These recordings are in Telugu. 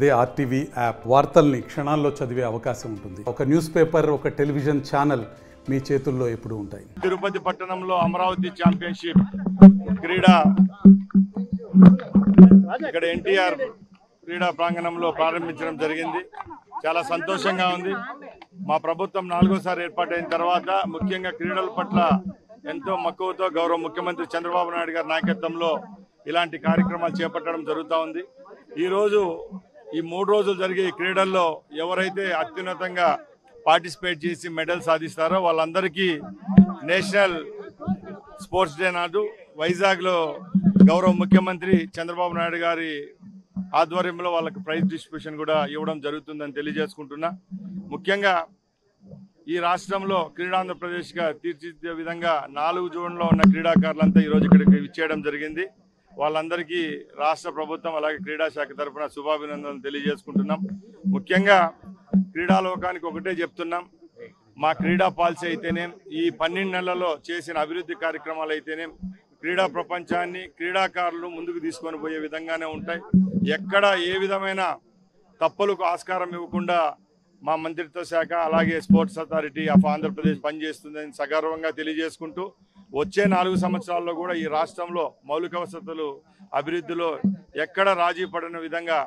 అదే ఆర్టీవీ యాప్ వార్తల్ని క్షణాల్లో చదివే అవకాశం ఉంటుంది. ఒక న్యూస్ పేపర్, ఒక టెలివిజన్ ఛానల్ మీ చేతుల్లో ఎప్పుడూ ఉంటాయి. తిరుపతి పట్టణంలో అమరావతి ఛాంపియన్షిప్ క్రీడా ఇక్కడ ఎన్టీఆర్ క్రీడా ప్రాంగణంలో ప్రారంభించడం జరిగింది. చాలా సంతోషంగా ఉంది. మా ప్రభుత్వం 4వ సారి ఏర్పాటైన తర్వాత ముఖ్యంగా క్రీడల పట్ల ఎంతో మక్కువతో గౌరవ ముఖ్యమంత్రి చంద్రబాబు నాయుడు గారి నాయకత్వంలో ఇలాంటి కార్యక్రమాలు చేపట్టడం జరుగుతూ ఉంది. ఈరోజు ఈ 3 రోజులు జరిగే ఈ క్రీడల్లో ఎవరైతే అత్యున్నతంగా పార్టిసిపేట్ చేసి మెడల్ సాధిస్తారో వాళ్ళందరికీ నేషనల్ స్పోర్ట్స్ డే నాడు వైజాగ్లో గౌరవ ముఖ్యమంత్రి చంద్రబాబు నాయుడు గారి ఆధ్వర్యంలో వాళ్ళకి ప్రైజ్ డిస్ట్రిబ్యూషన్ కూడా ఇవ్వడం జరుగుతుందని తెలియజేసుకుంటున్నా. ముఖ్యంగా ఈ రాష్ట్రంలో క్రీడాంధ్రప్రదేశ్గా తీర్చిదిద్దే విధంగా 4 జోన్లో ఉన్న క్రీడాకారులంతా ఈరోజు ఇక్కడికి ఇచ్చేయడం జరిగింది. వాళ్ళందరికీ రాష్ట్ర ప్రభుత్వం అలాగే క్రీడా శాఖ తరఫున శుభాభినందనలు తెలియజేసుకుంటున్నాం. ముఖ్యంగా క్రీడాలోకానికి ఒకటే చెప్తున్నాం, మా క్రీడా పాలసీ అయితేనేం, ఈ 12 నెలల్లో చేసిన అభివృద్ధి కార్యక్రమాలు అయితేనేం క్రీడా ప్రపంచాన్ని క్రీడాకారులు ముందుకు తీసుకొని పోయే విధంగానే ఉంటాయి. ఎక్కడ ఏ విధమైన తప్పులకు ఆస్కారం ఇవ్వకుండా మా మంత్రిత్వ శాఖ అలాగే స్పోర్ట్స్ అథారిటీ ఆఫ్ ఆంధ్రప్రదేశ్ పనిచేస్తుందని సగర్వంగా తెలియజేసుకుంటూ వచ్చే 4 సంవత్సరాల్లో కూడా ఈ రాష్ట్రంలో మౌలిక వసతులు అభివృద్ధిలో ఎక్కడ రాజీ పడిన విధంగా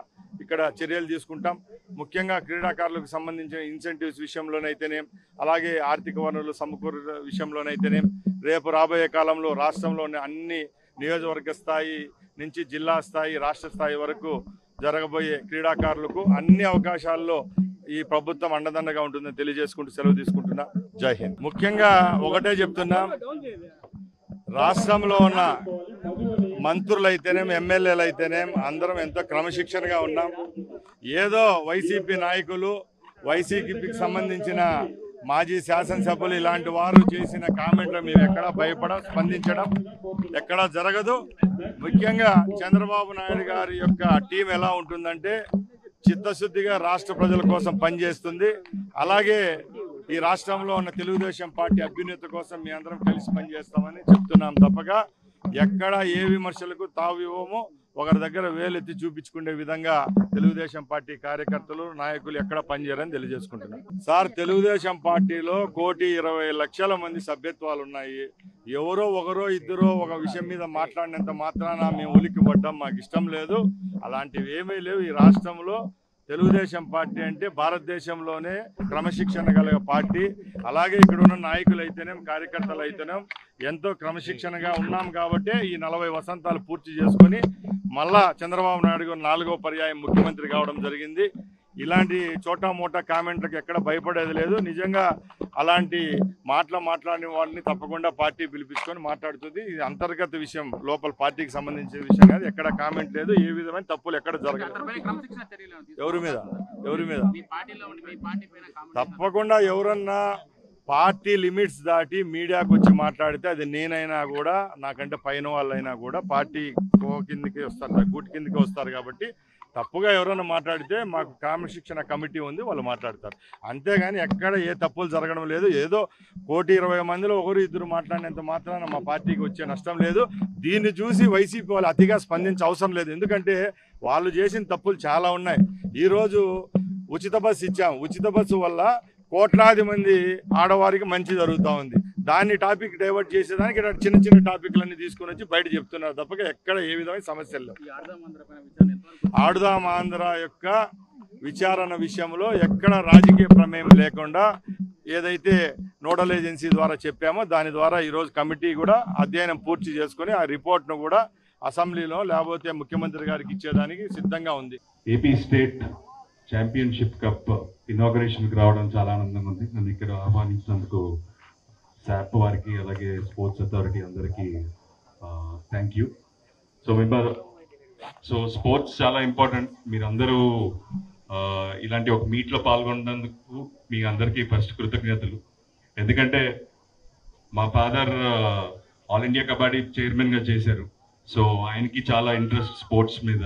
ఇక్కడ చర్యలు తీసుకుంటాం. ముఖ్యంగా క్రీడాకారులకు సంబంధించిన ఇన్సెంటివ్స్ విషయంలోనైతేనేం అలాగే ఆర్థిక వనరులు సమకూర విషయంలోనైతేనేం రేపు రాబోయే కాలంలో రాష్ట్రంలోని అన్ని నియోజకవర్గ స్థాయి నుంచి జిల్లా స్థాయి రాష్ట్ర స్థాయి వరకు జరగబోయే క్రీడాకారులకు అన్ని అవకాశాల్లో ఈ ప్రభుత్వం అండదండగా ఉంటుందని తెలియజేసుకుంటూ సెలవు తీసుకుంటున్నా. జై హింద్. ముఖ్యంగా ఒకటే చెప్తున్నా, రాష్ట్రంలో ఉన్న మంత్రులైతేనేం ఎమ్మెల్యేలు అయితేనేం అందరం ఎంతో క్రమశిక్షణగా ఉన్నాం. ఏదో వైసీపీ నాయకులు, వైసీపీకి సంబంధించిన మాజీ శాసనసభ్యులు ఇలాంటి వారు చేసిన కామెంట్లు మేము ఎక్కడా స్పందించడం ఎక్కడా జరగదు. ముఖ్యంగా చంద్రబాబు నాయుడు గారి యొక్క టీం ఎలా ఉంటుందంటే చిత్తశుద్ధిగా రాష్ట్ర ప్రజల కోసం పనిచేస్తుంది. అలాగే ఈ రాష్ట్రంలో ఉన్న తెలుగుదేశం పార్టీ అభ్యున్నతి కోసం మీ అందరం కలిసి పనిచేస్తామని చెప్తున్నాం తప్పగా ఎక్కడ ఏ విమర్శలకు తావు ఇవ్వమో ఒకరి దగ్గర వేలెత్తి చూపించుకునే విధంగా తెలుగుదేశం పార్టీ కార్యకర్తలు నాయకులు ఎక్కడ పనిచేయరని తెలియజేసుకుంటున్నారు. సార్, తెలుగుదేశం పార్టీలో 1,20,00,000 మంది సభ్యత్వాలు ఉన్నాయి. ఎవరో ఒకరో ఇద్దరో ఒక విషయం మీద మాట్లాడినంత మాత్రాన మేము ఉలిక్కి పడ్డాం, మాకు ఇష్టం లేదు. అలాంటివి ఏమీ లేవు. ఈ రాష్ట్రంలో తెలుగుదేశం పార్టీ అంటే భారతదేశంలోనే క్రమశిక్షణ కలిగే పార్టీ. అలాగే ఇక్కడ ఉన్న నాయకులు అయితేనేం కార్యకర్తలు అయితేనేం ఎంతో క్రమశిక్షణగా ఉన్నాం కాబట్టి ఈ 40 వసంతాలు పూర్తి చేసుకొని మళ్ళా చంద్రబాబు నాయుడు గారు 4వ పర్యాయం ముఖ్యమంత్రి కావడం జరిగింది. ఇలాంటి చోటా మోటా కామెంట్లకు ఎక్కడ భయపడేది లేదు. నిజంగా అలాంటి మాట్లాడిన వాడిని తప్పకుండా పార్టీ పిలిపించుకొని మాట్లాడుతుంది. ఇది అంతర్గత విషయం, లోపల పార్టీకి సంబంధించిన విషయం కాదు. ఎక్కడ కామెంట్ లేదు, ఏ విధమైన తప్పులు ఎక్కడ జరగలేదు. ఎవరి మీద తప్పకుండా ఎవరన్నా పార్టీ లిమిట్స్ దాటి మీడియాకు వచ్చి మాట్లాడితే అది నేనైనా కూడా నాకంటే పైన వాళ్ళైనా కూడా పార్టీ కిందకి వస్తారు, గూటి కిందకి వస్తారు. కాబట్టి తప్పుగా ఎవరైనా మాట్లాడితే మాకు క్రమశిక్షణ కమిటీ ఉంది, వాళ్ళు మాట్లాడతారు. అంతేగాని ఎక్కడ ఏ తప్పులు జరగడం లేదు. ఏదో 1,20,00,000 మందిలో ఒకరు ఇద్దరు మాట్లాడినంత మాత్రాన మా పార్టీకి వచ్చే నష్టం లేదు. దీన్ని చూసి వైసీపీ వాళ్ళు అతిగా స్పందించే అవసరం లేదు. ఎందుకంటే వాళ్ళు చేసిన తప్పులు చాలా ఉన్నాయి. ఈరోజు ఉచిత బస్సు ఇచ్చాం. ఉచిత బస్సు వల్ల కోట్లాది మంది ఆడవారికి మంచి జరుగుతూ ఉంది. దాన్ని టాపిక్ డైవర్ట్ చేసేదానికి చిన్న చిన్న టాపిక్లన్నీ తీసుకుని వచ్చి బయట చెప్తున్నారు తప్పక ఎక్కడ ఏ విధమైన సమస్యలు. ఆడుదాం ఆంధ్ర యొక్క విచారణ విషయంలో ఎక్కడ రాజకీయ ప్రమేయం లేకుండా ఏదైతే నోడల్ ఏజెన్సీ ద్వారా చెప్పామో దాని ద్వారా ఈరోజు కమిటీ కూడా అధ్యయనం పూర్తి చేసుకొని ఆ రిపోర్ట్ను కూడా అసెంబ్లీలో లేకపోతే ముఖ్యమంత్రి గారికి ఇచ్చేదానికి సిద్ధంగా ఉంది. ఏపీ స్టేట్ ఛాంపియన్షిప్ కప్ ఇనాగరేషన్కి రావడం చాలా ఆనందంగా ఉంది. నన్ను ఇక్కడ ఆహ్వానించినందుకు శాప్ వారికి అలాగే స్పోర్ట్స్ అథారిటీ అందరికీ థ్యాంక్ యూ. సో స్పోర్ట్స్ చాలా ఇంపార్టెంట్. మీరందరూ ఇలాంటి ఒక మీట్లో పాల్గొన్నందుకు మీ అందరికీ ఫస్ట్ కృతజ్ఞతలు. ఎందుకంటే మా ఫాదర్ ఆల్ ఇండియా కబడ్డీ చైర్మన్గా చేశారు. సో ఆయనకి చాలా ఇంట్రెస్ట్ స్పోర్ట్స్ మీద.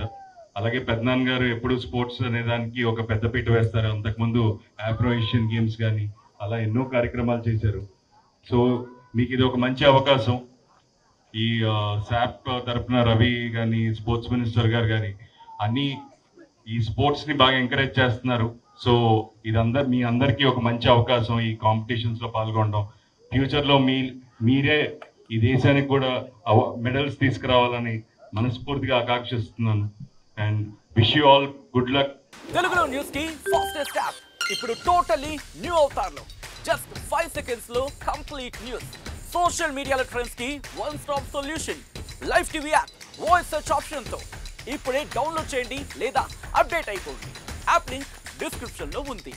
అలాగే పెద్దనాన్న గారు ఎప్పుడు స్పోర్ట్స్ అనే దానికి ఒక పెద్దపీట వేస్తారు. అంతకుముందు ఆఫ్రో ఏషియన్ గేమ్స్ కానీ అలా ఎన్నో కార్యక్రమాలు చేశారు. సో మీకు ఇది ఒక మంచి అవకాశం. ఈ శాప్ తరఫున రవి కానీ స్పోర్ట్స్ మినిస్టర్ గారు కానీ అన్ని ఈ స్పోర్ట్స్ని బాగా ఎంకరేజ్ చేస్తున్నారు. సో మీ అందరికీ ఒక మంచి అవకాశం ఈ కాంపిటీషన్స్లో పాల్గొనడం. ఫ్యూచర్లో మీరే ఈ దేశానికి కూడా మెడల్స్ తీసుకురావాలని మనస్ఫూర్తిగా ఆకాంక్షిస్తున్నాను. And wish you all good luck. తెలుగులో న్యూస్ కి ఫాస్టెస్ట్ యాప్ ఇప్పుడు టోటలీ న్యూ అవతార్లో జస్ట్ 5 seconds లో కంప్లీట్ న్యూస్. సోషల్ మీడియాలో ట్రెండ్స్ కి one stop solution. Live TV app voice search option తో ఇప్పుడే డౌన్లోడ్ చేయండి లేదా అప్డేట్ అయిపోండి. యాప్ లింక్ డిస్క్రిప్షన్ లో ఉంది.